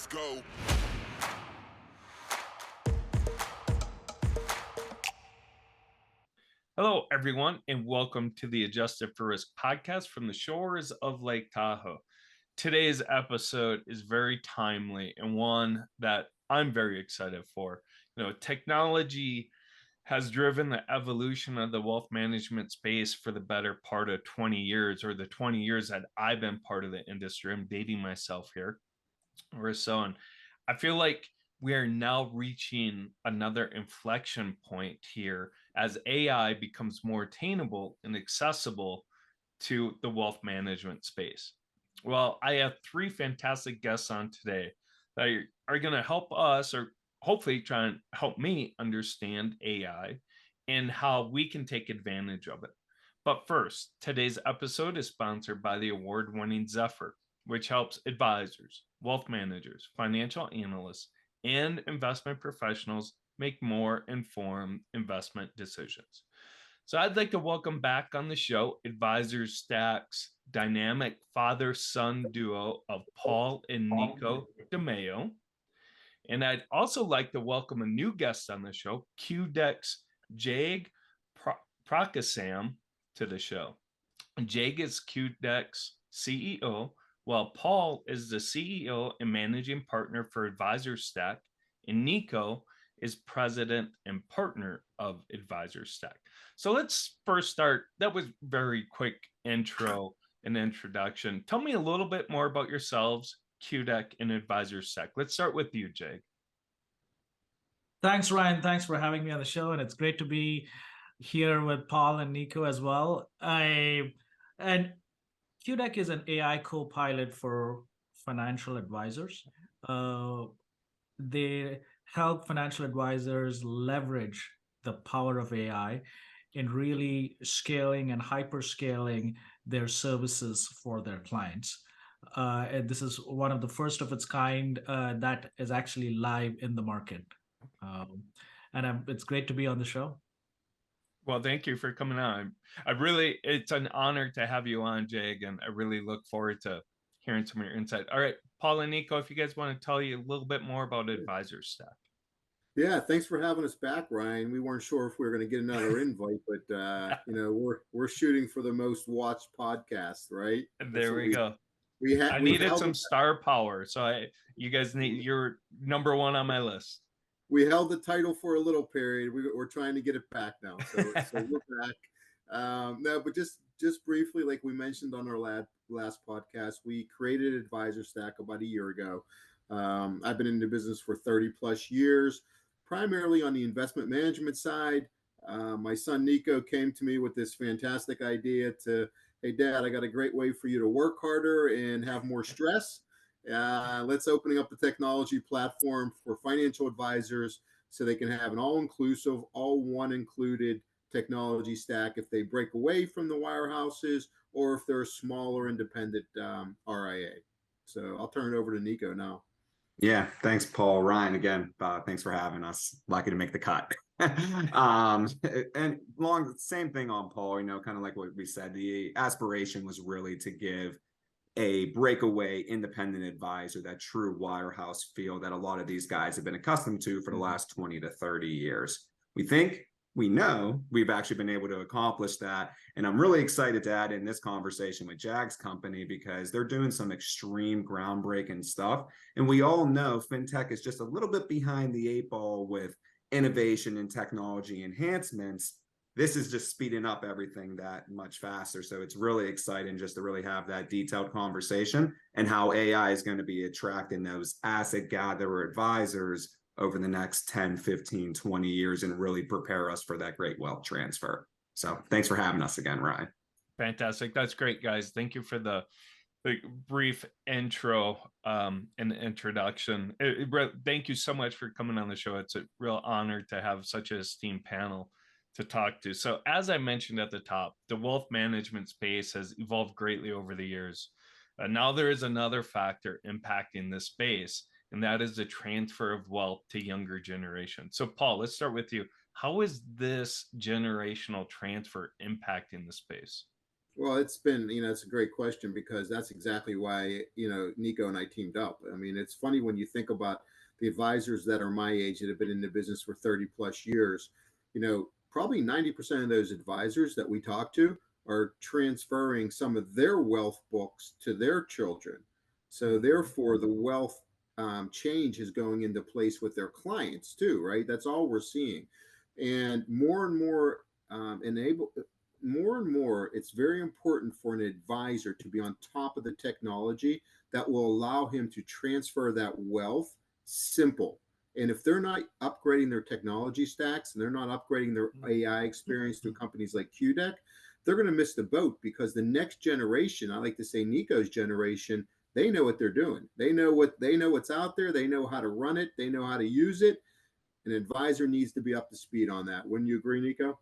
Let's go. Hello, everyone, and welcome to the Adjusted for Risk podcast from the shores of Lake Tahoe. Today's episode is very timely and one that I'm very excited for. Technology has driven the evolution of the wealth management space for the better part of 20 years, or the 20 years that I've been part of the industry. I'm dating myself here or so. And I feel like we are now reaching another inflection point here as AI becomes more attainable and accessible to the wealth management space. Well, I have three fantastic guests on today that are going to help us, or hopefully try and help me understand AI and how we can take advantage of it. But first, today's episode is sponsored by the award-winning Zephyr, which helps advisors, wealth managers, financial analysts, and investment professionals make more informed investment decisions. So I'd like to welcome back on the show AdvizorStack's dynamic father-son duo of Paul and Nico DeMaio. And I'd also like to welcome a new guest on the show, QDeck's Jag Prakasam, to the show. Jag is QDeck's CEO, while Paul is the CEO and managing partner for AdvisorStack, and Nico is president and partner of AdvisorStack. So let's first start. That was very quick intro and introduction. Tell me a little bit more about yourselves, QDeck and AdvisorStack. Let's start with you, Jag. Thanks, Ryan. Thanks for having me on the show, and it's great to be here with Paul and Nico as well. And QDeck is an AI co-pilot for financial advisors. They help financial advisors leverage the power of AI in really scaling and hyperscaling their services for their clients. And this is one of the first of its kind that is actually live in the market. It's great to be on the show. Well, thank you for coming on. It's an honor to have you on, Jag, and I really look forward to hearing some of your insight. All right, Paul and Nico, if you guys want to tell you a little bit more about AdvisorStack. Yeah, thanks for having us back, Ryan. We weren't sure if we were going to get another invite, but we're shooting for the most watched podcast, right? There we go. I needed some star power, so you're number one on my list. We held the title for a little period. We're trying to get it back now, so we're back. No, but just briefly, like we mentioned on our last podcast, we created AdvisorStack about a year ago. I've been in the business for 30 plus years, primarily on the investment management side. My son Nico came to me with this fantastic idea hey, Dad, I got a great way for you to work harder and have more stress. Let's opening up the technology platform for financial advisors so they can have an all-inclusive, all one included technology stack if they break away from the wirehouses or if they're a smaller independent RIA. So I'll turn it over to Nico now. Yeah, thanks, Paul. Ryan, again, thanks for having us. Lucky to make the cut. Same thing on Paul, kind of like what we said, the aspiration was really to give a breakaway independent advisor that true wirehouse feel that a lot of these guys have been accustomed to for the last 20 to 30 years. We know we've actually been able to accomplish that. And I'm really excited to add in this conversation with Jag's company because they're doing some extreme groundbreaking stuff. And we all know fintech is just a little bit behind the eight ball with innovation and technology enhancements. This is just speeding up everything that much faster. So it's really exciting just to really have that detailed conversation and how AI is going to be attracting those asset gatherer advisors over the next 10, 15, 20 years and really prepare us for that great wealth transfer. So thanks for having us again, Ryan. Fantastic. That's great, guys. Thank you for the brief intro and introduction. Thank you so much for coming on the show. It's a real honor to have such an esteemed panel to talk to. So as I mentioned at the top, the wealth management space has evolved greatly over the years. Now there is another factor impacting this space, and that is the transfer of wealth to younger generations. So Paul, let's start with you. How is this generational transfer impacting the space? Well, it's been, it's a great question because that's exactly why, Nico and I teamed up. I mean, it's funny when you think about the advisors that are my age that have been in the business for 30 plus years, probably 90% of those advisors that we talk to are transferring some of their wealth books to their children. So therefore, the wealth change is going into place with their clients too, right? That's all we're seeing. And enable more and more, it's very important for an advisor to be on top of the technology that will allow him to transfer that wealth simple. And if they're not upgrading their technology stacks and they're not upgrading their AI experience through companies like QDeck, they're going to miss the boat because the next generation, I like to say Nico's generation, they know what they're doing. They know what's out there. They know how to run it. They know how to use it. An advisor needs to be up to speed on that. Wouldn't you agree, Nico?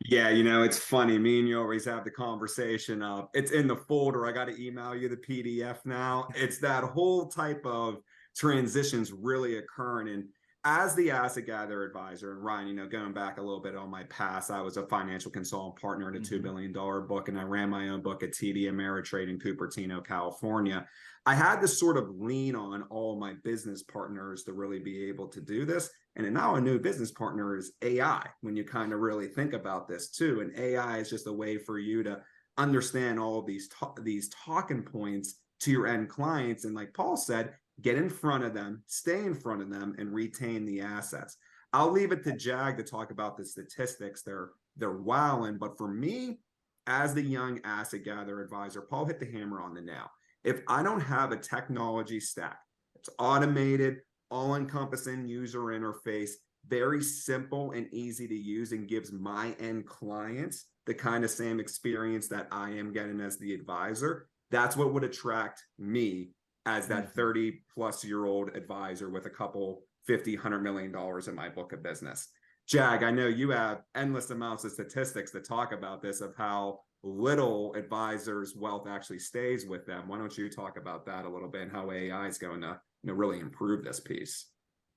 Yeah, it's funny. Me and you always have the conversation of it's in the folder. I got to email you the PDF now. It's that whole type of transitions really occurring. And as the asset gatherer advisor, and Ryan, going back a little bit on my past, I was a financial consultant partner in a $2 billion book, and I ran my own book at TD Ameritrade in Cupertino, California. I had to sort of lean on all my business partners to really be able to do this. And now a new business partner is AI, when you kind of really think about this too. And AI is just a way for you to understand all of these talking points to your end clients. And like Paul said, get in front of them, stay in front of them, and retain the assets. I'll leave it to Jag to talk about the statistics. They're wowing. But for me, as the young asset gatherer advisor, Paul hit the hammer on the nail. If I don't have a technology stack, it's automated, all-encompassing user interface, very simple and easy to use, and gives my end clients the kind of same experience that I am getting as the advisor, that's what would attract me as that 30 plus year old advisor with a couple $50-100 million in my book of business. Jag, I know you have endless amounts of statistics to talk about this, of how little advisors' wealth actually stays with them. Why don't you talk about that a little bit and how AI is going to really improve this piece?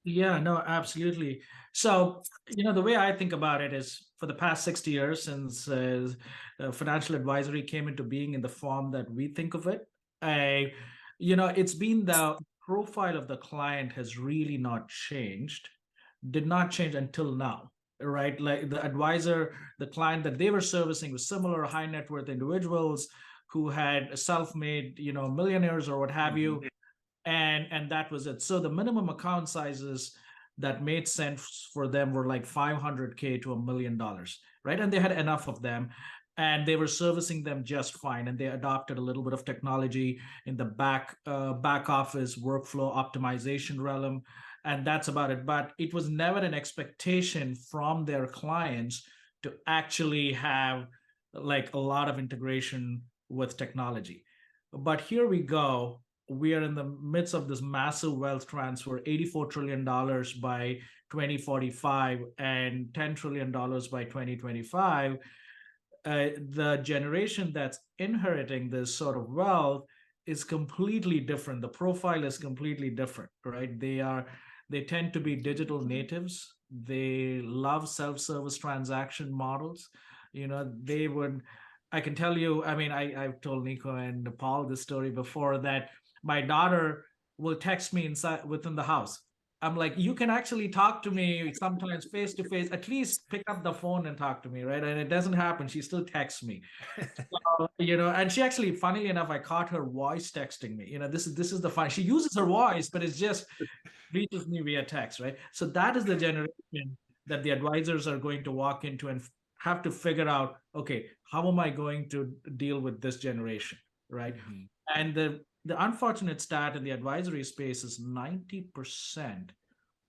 Yeah, no, absolutely. So, the way I think about it is for the past 60 years since financial advisory came into being in the form that we think of it, it's been the profile of the client has really not changed, did not change until now, right? Like the advisor, the client that they were servicing was similar high net worth individuals who had self-made, millionaires or what have you. And that was it. So the minimum account sizes that made sense for them were like $500K to $1 million, right? And they had enough of them, and they were servicing them just fine. And they adopted a little bit of technology in the back office workflow optimization realm, and that's about it. But it was never an expectation from their clients to actually have like a lot of integration with technology. But here we go. We are in the midst of this massive wealth transfer, $84 trillion by 2045 and $10 trillion by 2025. The generation that's inheriting this sort of wealth is completely different. The profile is completely different, right? They tend to be digital natives. They love self-service transaction models. I can tell you, I've told Nico and Paul this story before, that my daughter will text me within the house. I'm like, you can actually talk to me sometimes face to face, at least pick up the phone and talk to me, right? And it doesn't happen. She still texts me. So, and she actually, funnily enough, I caught her voice texting me. This is the fun. She uses her voice, but it's just reaches me via text, right? So that is the generation that the advisors are going to walk into and have to figure out, okay, how am I going to deal with this generation, right? And the unfortunate stat in the advisory space is 90%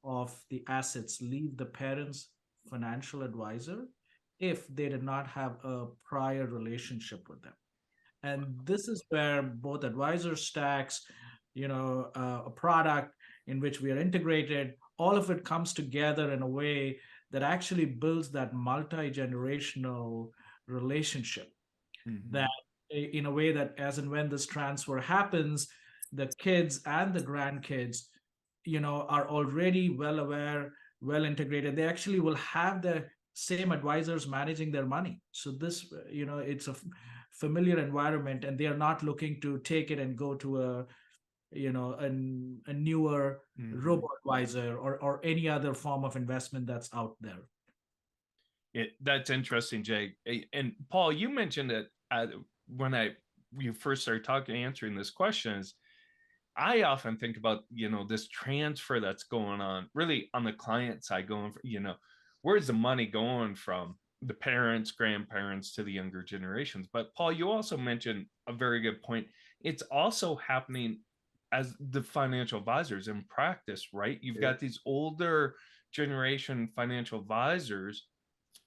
of the assets leave the parent's financial advisor if they did not have a prior relationship with them. And this is where both AdvisorStacks, a product in which we are integrated, all of it comes together in a way that actually builds that multi-generational relationship. That in a way that as and when this transfer happens, the kids and the grandkids, are already well aware, well integrated. They actually will have the same advisors managing their money. So this, it's a familiar environment, and they are not looking to take it and go to a a newer robo advisor or any other form of investment that's out there. That's interesting, Jay. And Paul, you mentioned it when you first started answering this question. Is I often think about this transfer that's going on, really on the client side, going where's the money going from the parents, grandparents to the younger generations. But Paul, you also mentioned a very good point. It's also happening as the financial advisors in practice, right? You've got these older generation financial advisors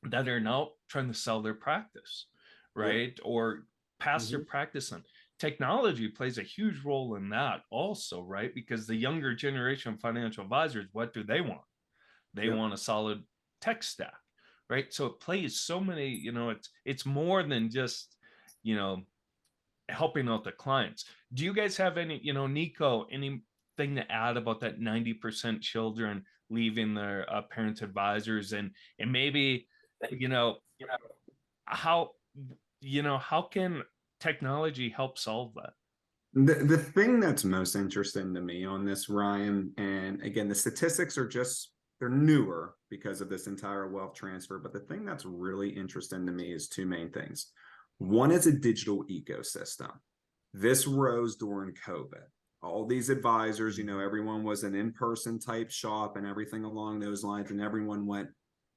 that are now trying to sell their practice, right? Or pass their practice on. Technology plays a huge role in that also, right? Because the younger generation of financial advisors, what do they want? They want a solid tech stack, right? So it plays so many, it's more than just, helping out the clients. Do you guys have any, Nico, anything to add about that 90% children leaving their parents advisors, and maybe, how can technology help solve that? The thing that's most interesting to me on this, Ryan, and again, the statistics are they're newer because of this entire wealth transfer. But the thing that's really interesting to me is two main things. One is a digital ecosystem. This rose during COVID. All these advisors, everyone was an in-person type shop and everything along those lines. And everyone went,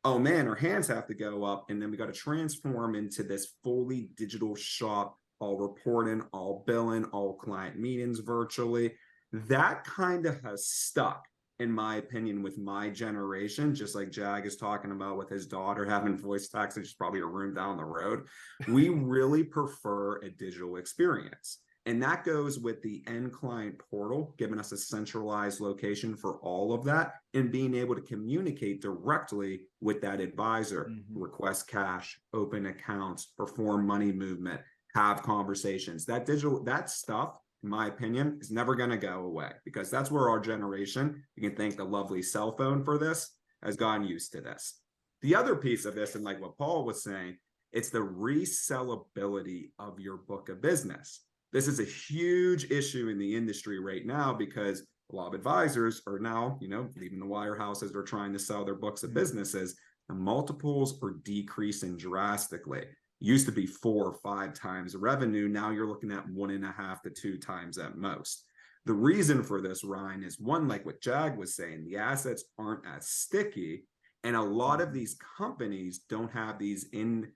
oh man, our hands have to go up. And then we got to transform into this fully digital shop, all reporting, all billing, all client meetings virtually. That kind of has stuck, in my opinion, with my generation, just like Jag is talking about with his daughter having voice text, which is probably a room down the road. We really prefer a digital experience. And that goes with the end client portal, giving us a centralized location for all of that and being able to communicate directly with that advisor, request cash, open accounts, perform money movement, have conversations. That stuff, in my opinion, is never going to go away, because that's where our generation, you can thank the lovely cell phone for this, has gotten used to this. The other piece of this, and like what Paul was saying, it's the resellability of your book of business. This is a huge issue in the industry right now, because a lot of advisors are now, leaving the wirehouses, they're trying to sell their books of businesses. The multiples are decreasing drastically. Used to be 4 or 5 times revenue. Now you're looking at 1.5 to 2 times at most. The reason for this, Ryan, is one, like what Jag was saying, the assets aren't as sticky. And a lot of these companies don't have these in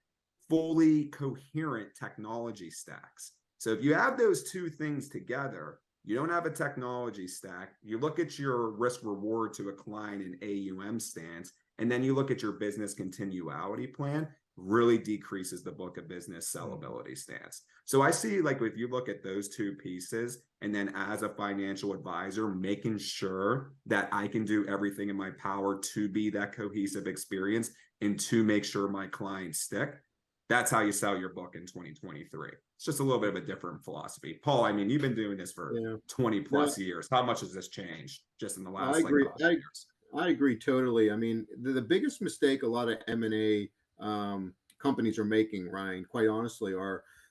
fully coherent technology stacks. So if you have those two things together, you don't have a technology stack, you look at your risk reward to a client in AUM stance, and then you look at your business continuity plan, really decreases the book of business sellability stance. So I see, like, if you look at those two pieces, and then as a financial advisor, making sure that I can do everything in my power to be that cohesive experience and to make sure my clients stick, that's how you sell your book in 2023. It's just a little bit of a different philosophy. Paul, I mean, you've been doing this for 20 plus years. How much has this changed just in the last years? I agree totally. I mean, the biggest mistake a lot of M&A companies are making, Ryan, quite honestly,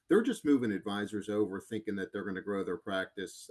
they're just moving advisors over thinking that they're going to grow their practice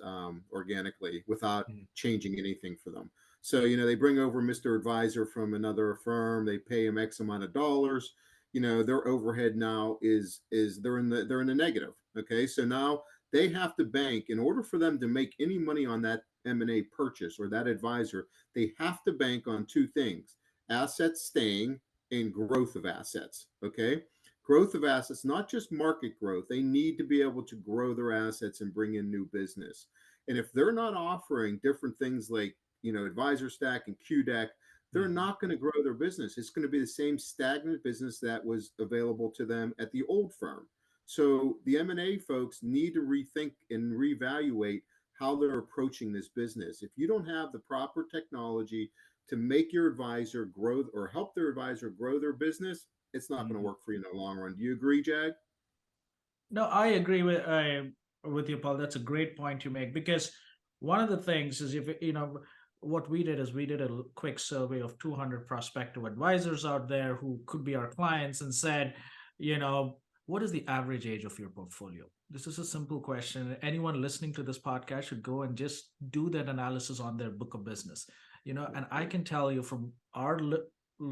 organically without changing anything for them. So, they bring over Mr. Advisor from another firm, they pay him X amount of dollars. Their overhead now is they're in the negative. Okay. So now they have to bank, in order for them to make any money on that M&A purchase or that advisor, they have to bank on 2 things: assets staying and growth of assets. Okay. Growth of assets, not just market growth. They need to be able to grow their assets and bring in new business. And if they're not offering different things like, AdvisorStack and QDeck, they're not going to grow their business. It's going to be the same stagnant business that was available to them at the old firm. So the M&A folks need to rethink and reevaluate how they're approaching this business. If you don't have the proper technology to make your advisor grow or help their advisor grow their business, it's not going to work for you in the long run. Do you agree, Jag? No, I agree with you, Paul. That's a great point you make, because one of the things is, if what we did is we did a quick survey of 200 prospective advisors out there who could be our clients, and said, what is the average age of your portfolio? This is a simple question. Anyone listening to this podcast should go and just do that analysis on their book of business. And I can tell you from our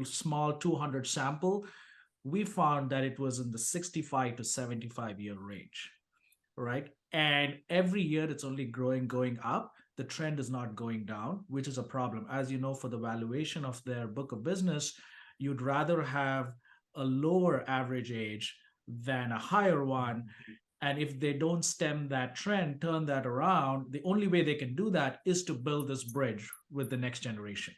small 200 sample, we found that it was in the 65 to 75-year range, right? And every year it's only going up. The trend is not going down, which is a problem. As you know, for the valuation of their book of business, you'd rather have a lower average age than a higher one. And if they don't stem that trend, turn that around, the only way they can do that is to build this bridge with the next generation,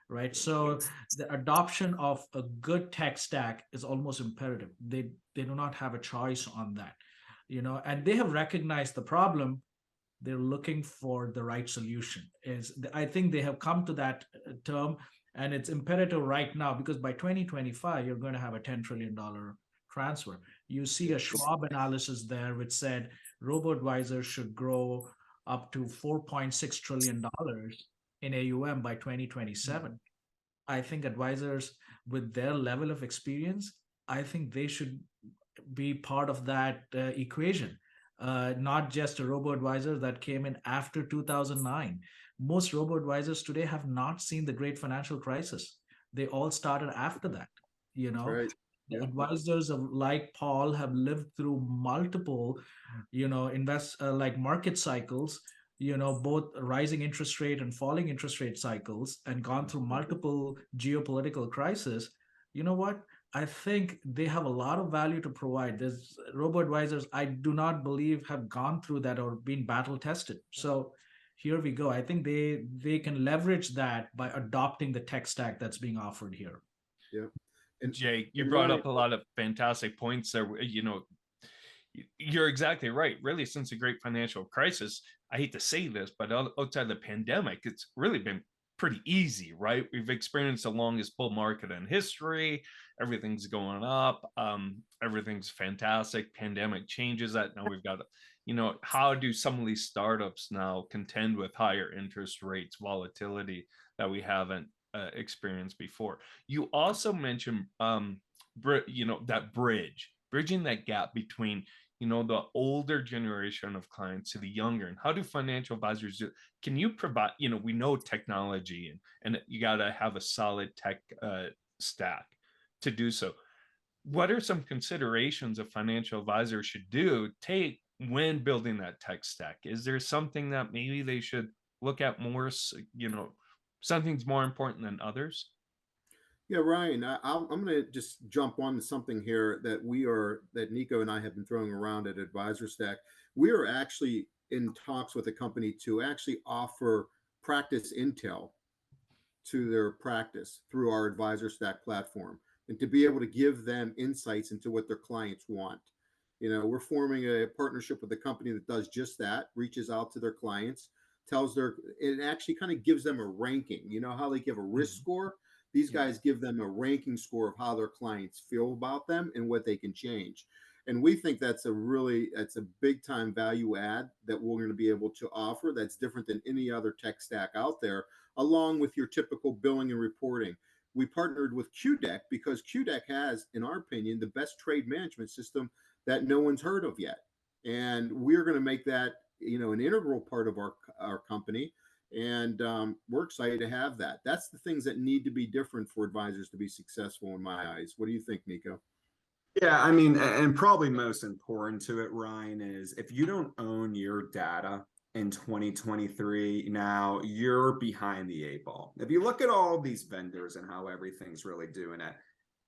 right? So the adoption of a good tech stack is almost imperative. They do not have a choice on that, and they have recognized the problem. They're looking for the right solution. I think they have come to that term, and it's imperative right now, because by 2025 you're going to have a $10 trillion transfer. You see a Schwab analysis there which said robo-advisors should grow up to $4.6 trillion in AUM by 2027. I think advisors with their level of experience, I think they should be part of that equation. Not just a robo-advisor that came in after 2009. Most robo-advisors today have not seen the great financial crisis. They all started after that. Right. The advisors like Paul have lived through multiple, like market cycles, both rising interest rate and falling interest rate cycles, and gone through multiple geopolitical crises. You know what? I think they have a lot of value to provide. There's robo-advisors I do not believe have gone through that or been battle tested. So here we go. I think they can leverage that by adopting the tech stack that's being offered here. Yeah. And Jay, you brought up a lot of fantastic points there. You're exactly right. Really, since the great financial crisis, I hate to say this, but outside the pandemic, it's really been pretty easy, right? We've experienced the longest bull market in history. Everything's going up. Everything's fantastic. Pandemic changes that. Now we've got, how do some of these startups now contend with higher interest rates, volatility that we haven't experienced before? You also mentioned, that bridging that gap between, the older generation of clients to the younger, and how do financial advisors do? Can you provide, we know technology and you got to have a solid tech stack to do so. What are some considerations a financial advisor should take when building that tech stack? Is there something that maybe they should look at more, something's more important than others? Yeah, Ryan, I'm going to just jump on to something here that Nico and I have been throwing around at AdvisorStack. We are actually in talks with a company to actually offer practice intel to their practice through our AdvisorStack platform, and to be able to give them insights into what their clients want. We're forming a partnership with a company that does just that, reaches out to their clients, it actually kind of gives them a ranking. You know how they give a risk score? These guys give them a ranking score of how their clients feel about them and what they can change. And we think that's a big time value add that we're going to be able to offer that's different than any other tech stack out there, along with your typical billing and reporting. We partnered with QDeck because QDeck has, in our opinion, the best trade management system that no one's heard of yet. And we're going to make that, an integral part of our company. And we're excited to have that. That's the things that need to be different for advisors to be successful in my eyes. What do you think, Nico? Yeah, I mean, and probably most important to it, Ryan, is if you don't own your data in 2023, now you're behind the 8 ball. If you look at all these vendors and how everything's really doing it,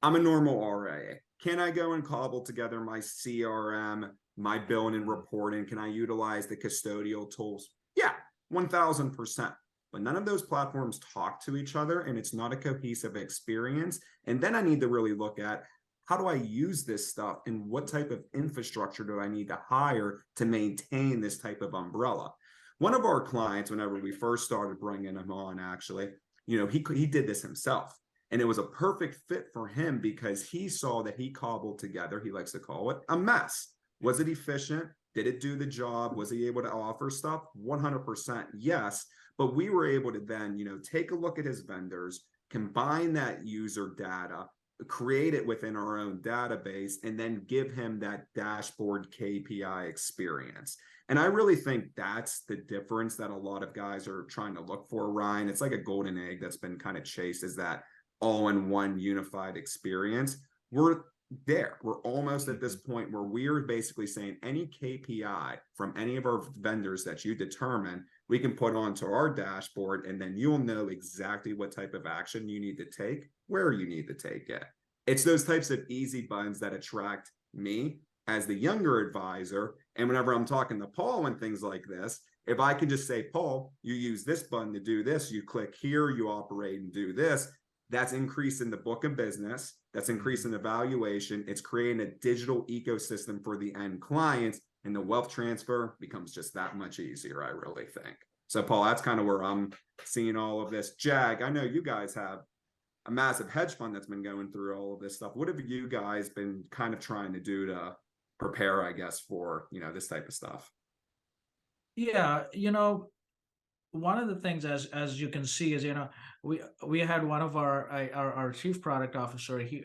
I'm a normal RA. Can I go and cobble together my CRM, my billing and reporting? Can I utilize the custodial tools? Yeah, 1000%. But none of those platforms talk to each other, and it's not a cohesive experience. And then I need to really look at, how do I use this stuff, and what type of infrastructure do I need to hire to maintain this type of umbrella? One of our clients, whenever we first started bringing him on, actually, he did this himself. And it was a perfect fit for him because he saw that he cobbled together, he likes to call it, a mess. Was it efficient? Did it do the job? Was he able to offer stuff? 100% yes. But we were able to then, take a look at his vendors, combine that user data, create it within our own database, and then give him that dashboard KPI experience. And I really think that's the difference that a lot of guys are trying to look for, Ryan. It's like a golden egg that's been kind of chased, is that all-in-one unified experience. We're there. We're almost at this point where we're basically saying any KPI from any of our vendors that you determine, we can put onto our dashboard, and then you'll know exactly what type of action you need to take, where you need to take it. It's those types of easy buttons that attract me as the younger advisor. And whenever I'm talking to Paul and things like this, if I can just say, Paul, you use this button to do this, you click here, you operate and do this, that's increasing the book of business, that's increasing the valuation, it's creating a digital ecosystem for the end clients, and the wealth transfer becomes just that much easier, I really think. So, Paul, that's kind of where I'm seeing all of this. Jag, I know you guys have a massive hedge fund that's been going through all of this stuff. What have you guys been kind of trying to do to prepare, I guess, for, this type of stuff? Yeah, one of the things, as you can see, is we had one of our chief product officer. He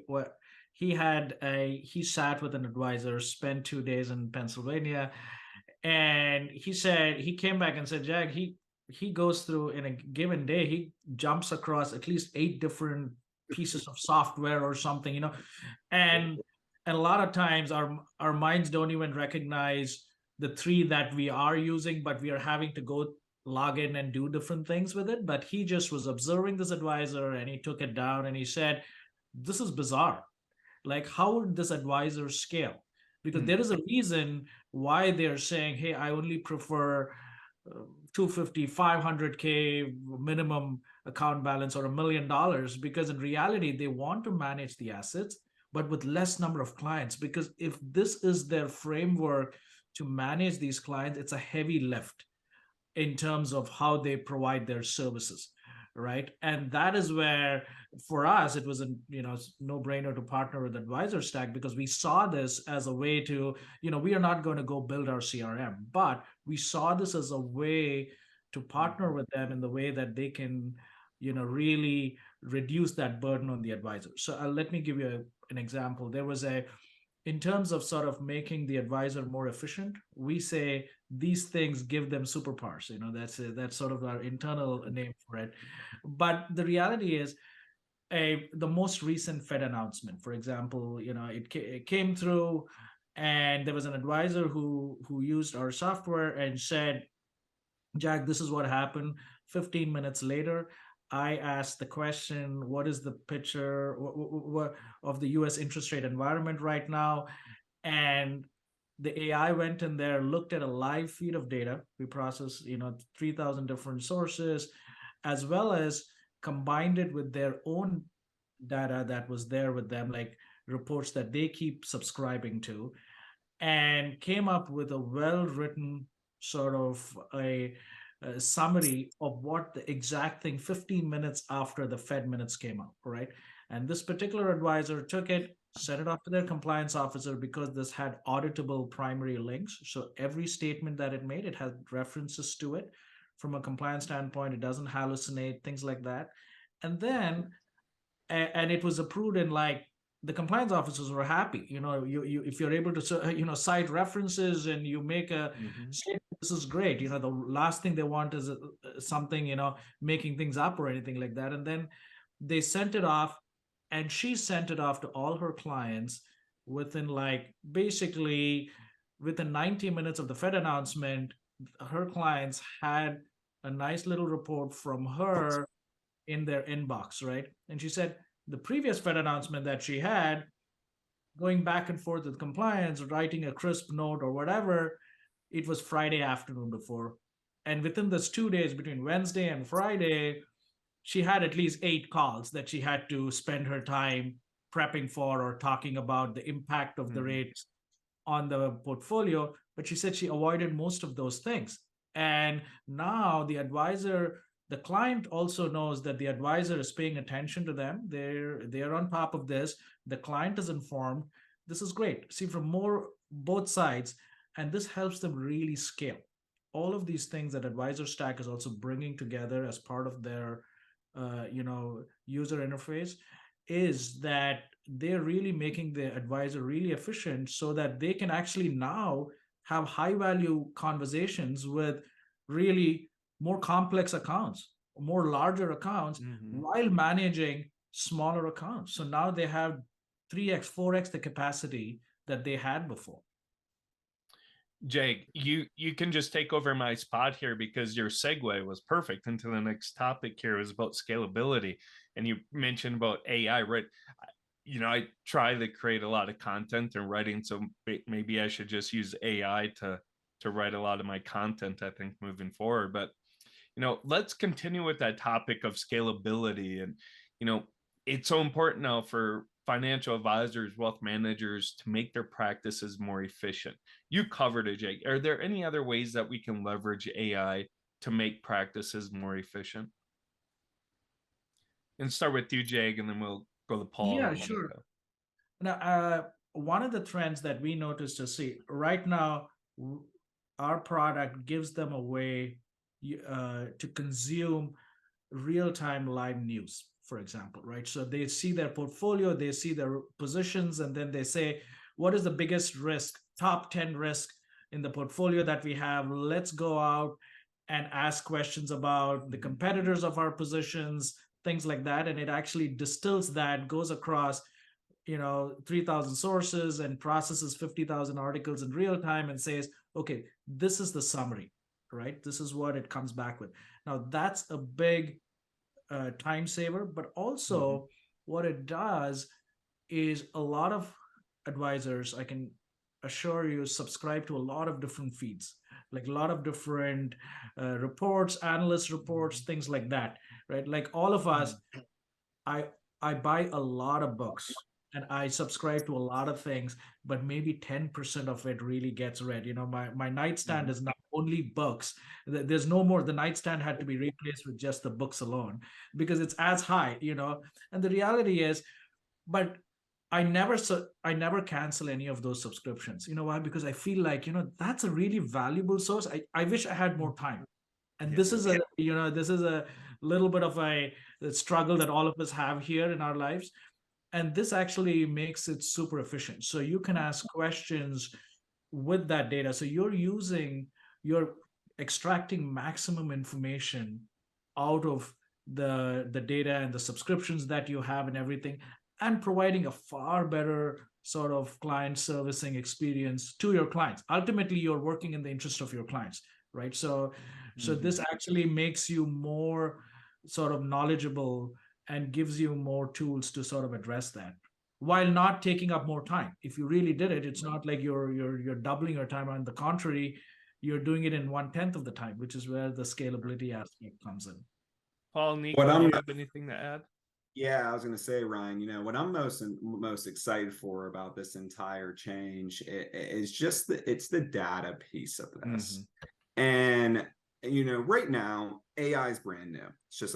sat with an advisor, spent 2 days in Pennsylvania, and he said he came back and said, Jag, he goes through, in a given day, he jumps across at least 8 different pieces of software or something, and a lot of times our minds don't even recognize the 3 that we are using, but we are having to go log in and do different things with it. But he just was observing this advisor, and he took it down, and he said, this is bizarre. Like, how would this advisor scale? Because there is a reason why they're saying, hey, I only prefer 250, 500K minimum account balance or $1 million, because in reality, they want to manage the assets, but with less number of clients. Because if this is their framework to manage these clients, it's a heavy lift in terms of how they provide their services, right? And that is where, for us, it was a no-brainer to partner with AdvisorStack, because we saw this as a way to, we are not going to go build our CRM, but we saw this as a way to partner with them in the way that they can, really reduce that burden on the advisor. So let me give you an example. There was in terms of sort of making the advisor more efficient, we say these things give them superpowers. That's sort of our internal name for it. But the reality is, the most recent Fed announcement, for example, it came through, and there was an advisor who used our software and said, Jag, this is what happened. 15 minutes later, I asked the question, what is the picture of the US interest rate environment right now? And the AI went in there, looked at a live feed of data. We processed, 3,000 different sources, as well as combined it with their own data that was there with them, like reports that they keep subscribing to, and came up with a well-written sort of a summary of what the exact thing 15 minutes after the Fed minutes came out, right? And this particular advisor took it, sent it off to their compliance officer, because this had auditable primary links. So every statement that it made, it had references to it. From a compliance standpoint, it doesn't hallucinate, things like that. And then, and it was approved in, like, the compliance officers were happy. You if you're able to cite references and you make a statement, this is great. The last thing they want is something making things up or anything like that. And then they sent it off, and she sent it off to all her clients within, like, basically within 90 minutes of the Fed announcement. Her clients had a nice little report from her in their inbox, right? And she said, the previous Fed announcement that she had, going back and forth with compliance, writing a crisp note or whatever, it was Friday afternoon before. And within those 2 days, between Wednesday and Friday, she had at least 8 calls that she had to spend her time prepping for, or talking about the impact of the rates on the portfolio. But she said she avoided most of those things. And now the client also knows that the advisor is paying attention to them. They're on top of this. The client is informed. This is great. See, from both sides, and this helps them really scale. All of these things that AdvisorStack is also bringing together as part of their, user interface, is that they're really making the advisor really efficient so that they can actually now have high value conversations with really more complex accounts, more larger accounts, while managing smaller accounts. So now they have 3x, 4x the capacity that they had before. Jag, you can just take over my spot here because your segue was perfect into the next topic here. It was about scalability, and you mentioned about AI, right? I try to create a lot of content and writing, so maybe I should just use AI to write a lot of my content, I think, moving forward. But let's continue with that topic of scalability. And it's so important now for financial advisors, wealth managers, to make their practices more efficient. You covered it, Jake. Are there any other ways that we can leverage AI to make practices more efficient? And start with you, Jake, and then we'll go to Paul. Yeah, sure. Now, one of the trends that we noticed to see right now, our product gives them a way to consume real-time live news, for example, right? So they see their portfolio, they see their positions, and then they say, what is the biggest risk, top 10 risk in the portfolio that we have? Let's go out and ask questions about the competitors of our positions, things like that. And it actually distills that, goes across 3,000 sources and processes 50,000 articles in real time and says, okay, this is the summary, right? This is what it comes back with. Now, that's a big time saver, but also what it does is a lot of advisors, I can assure you, subscribe to a lot of different feeds, like a lot of different reports, analyst reports, things like that, right? Like all of us, I buy a lot of books and I subscribe to a lot of things, but maybe 10% of it really gets read. My nightstand is not only books. There's no more. The nightstand had to be replaced with just the books alone because it's as high, And the reality is, but I never cancel any of those subscriptions. You know why? Because I feel like, that's a really valuable source. I wish I had more time. And this is a little bit of a struggle that all of us have here in our lives. And this actually makes it super efficient. So you can ask questions with that data. So you're extracting maximum information out of the data and the subscriptions that you have and everything, and providing a far better sort of client servicing experience to your clients. Ultimately, you're working in the interest of your clients, right? So this actually makes you more sort of knowledgeable and gives you more tools to sort of address that while not taking up more time. If you really did it, it's not like you're doubling your time. On the contrary, you're doing it in 1/10 of the time, which is where the scalability aspect comes in. Paul, Nico, do you have anything to add? Yeah, I was going to say, Ryan, what I'm most excited for about this entire change is just it's the data piece of this. And right now, AI is brand new. It's just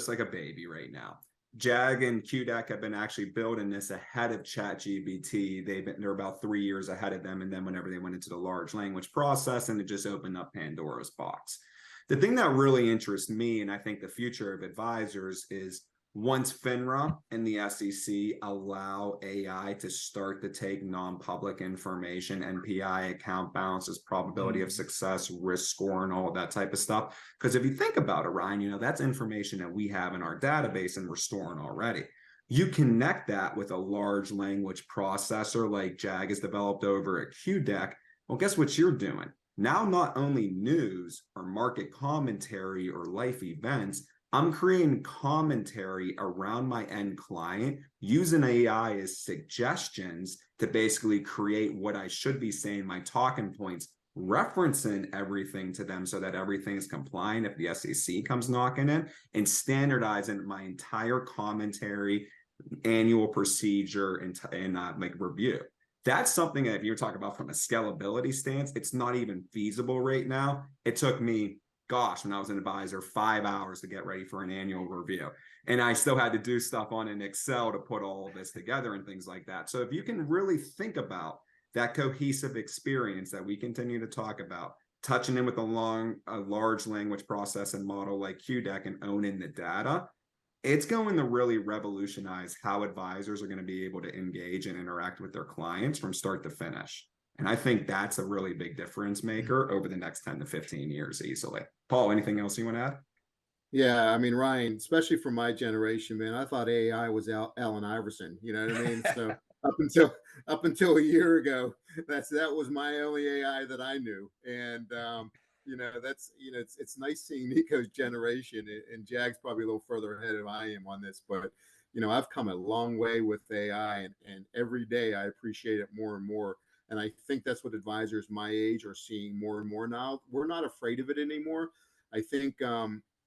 like a baby right now. Jag and QDeck have been actually building this ahead of ChatGPT. They're about 3 years ahead of them. And then whenever they went into the large language process, and it just opened up Pandora's box. The thing that really interests me, and I think the future of advisors, is once FINRA and the SEC allow AI to start to take non-public information, NPI, account balances, probability of success, risk score, and all that type of stuff. Because if you think about it, Ryan, that's information that we have in our database and we're storing already. You connect that with a large language processor like Jag has developed over at QDeck. Well, guess what you're doing? Now, not only news or market commentary or life events, I'm creating commentary around my end client using AI as suggestions to basically create what I should be saying, my talking points, referencing everything to them so that everything is compliant if the SEC comes knocking in, and standardizing my entire commentary, annual procedure, and review. That's something that if you're talking about from a scalability stance, it's not even feasible right now. It took me, when I was an advisor, 5 hours to get ready for an annual review. And I still had to do stuff on an Excel to put all of this together and things like that. So if you can really think about that cohesive experience that we continue to talk about, touching in with a large language processing model like QDeck and owning the data, it's going to really revolutionize how advisors are going to be able to engage and interact with their clients from start to finish. And I think that's a really big difference maker over the next 10 to 15 years easily. Paul, anything else you want to add? Yeah, I mean, Ryan, especially for my generation, man, I thought AI was Allen Iverson. You know what I mean? So up until a year ago, that was my only AI that I knew. And that's it's nice seeing Nico's generation, and Jag's probably a little further ahead than I am on this, but I've come a long way with AI, and every day I appreciate it more and more. And I think that's what advisors my age are seeing more and more now. We're not afraid of it anymore. I think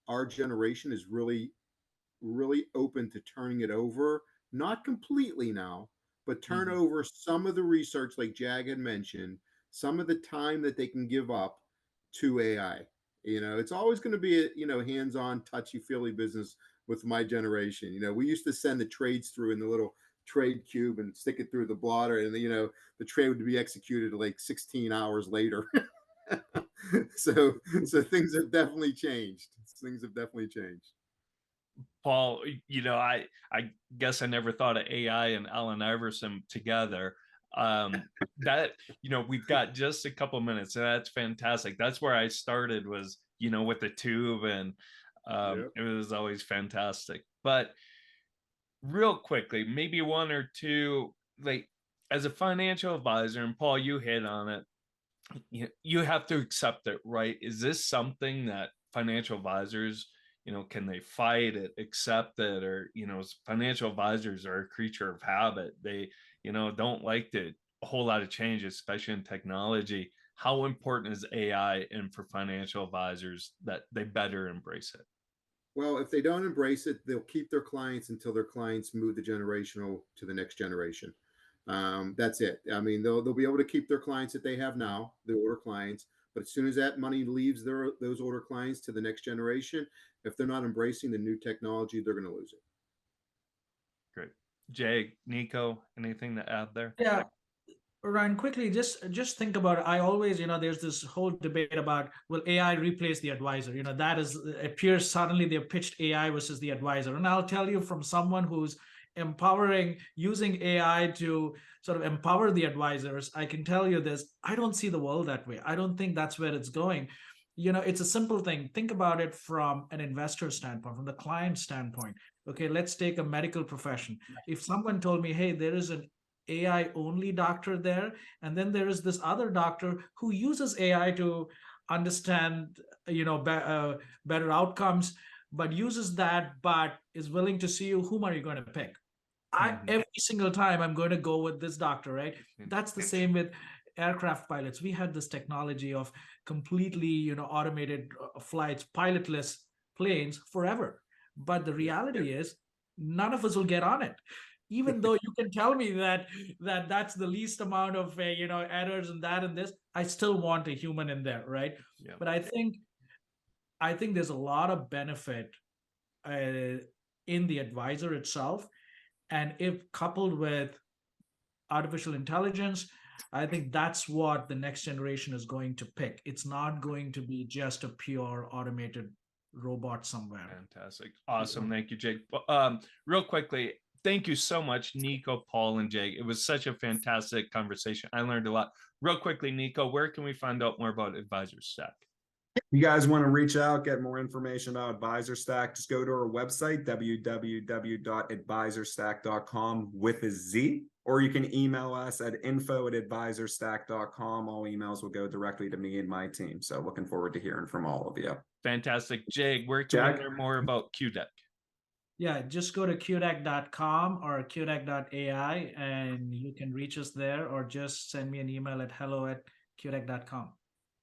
our generation is really, really open to turning it over, not completely now, but turn over some of the research, like Jag had mentioned, some of the time that they can give up to AI. It's always going to be a hands-on, touchy-feely business with my generation. We used to send the trades through in the little trade cube and stick it through the blotter, and the trade would be executed like 16 hours later. so things have definitely changed. Paul, I guess I never thought of AI and Allen Iverson together. That we've got just a couple minutes, and that's fantastic. That's where I started, was with the tube, and it was always fantastic. But real quickly, maybe one or two, like, as a financial advisor, and Paul, you hit on it, you have to accept it, right? Is this something that financial advisors, can they fight it, accept it? Or, financial advisors are a creature of habit. They, don't like a whole lot of change, especially in technology. How important is AI and for financial advisors that they better embrace it? Well, if they don't embrace it, they'll keep their clients until their clients move the generational to the next generation. That's it. I mean, they'll be able to keep their clients that they have now, the older clients, but as soon as that money leaves those older clients to the next generation, if they're not embracing the new technology, they're going to lose it. Great. Jay, Nico, anything to add there? Yeah, Ryan, quickly, just think about it. I always, there's this whole debate about, will AI replace the advisor? That appears suddenly they've pitched AI versus the advisor. And I'll tell you, from someone who's using AI to sort of empower the advisors, I can tell you this: I don't see the world that way. I don't think that's where it's going. It's a simple thing. Think about it from an investor standpoint, from the client standpoint. Okay, let's take a medical profession. If someone told me, hey, there is an AI only doctor there, and then there is this other doctor who uses AI to understand, better outcomes, but uses that, but is willing to see you, whom are you going to pick? Every single time I'm going to go with this doctor, right? That's the same with aircraft pilots. We had this technology of completely, automated flights, pilotless planes forever. But the reality is, none of us will get on it. Even though you can tell me that's the least amount of errors and that and this, I still want a human in there, right? Yeah. But I think there's a lot of benefit in the advisor itself, and if coupled with artificial intelligence, I think that's what the next generation is going to pick. It's not going to be just a pure automated robot somewhere. Fantastic. Awesome. Thank you, Jake. Real quickly, thank you so much, Nico, Paul, and Jake. It was such a fantastic conversation. I learned a lot. Real quickly, Nico, where can we find out more about AdvisorStack? You guys want to reach out, get more information about AdvisorStack, just go to our website, www.advisorstack.com with a Z, or you can email us at info@advisorstack.com. All emails will go directly to me and my team. So looking forward to hearing from all of you. Fantastic. Jake, where can we learn more about QDeck? Yeah, just go to QDeck.com or QDeck.ai, and you can reach us there, or just send me an email at hello@QDeck.com.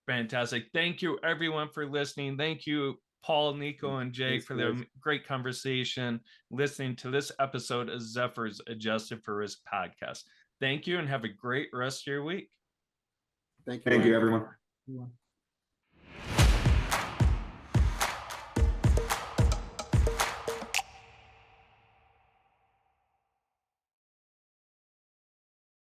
Fantastic. Thank you, everyone, for listening. Thank you, Paul, Nico, and Jake, for the great conversation, listening to this episode of Zephyr's Adjusted for Risk podcast. Thank you, and have a great rest of your week. Thank you. Thank you, everyone.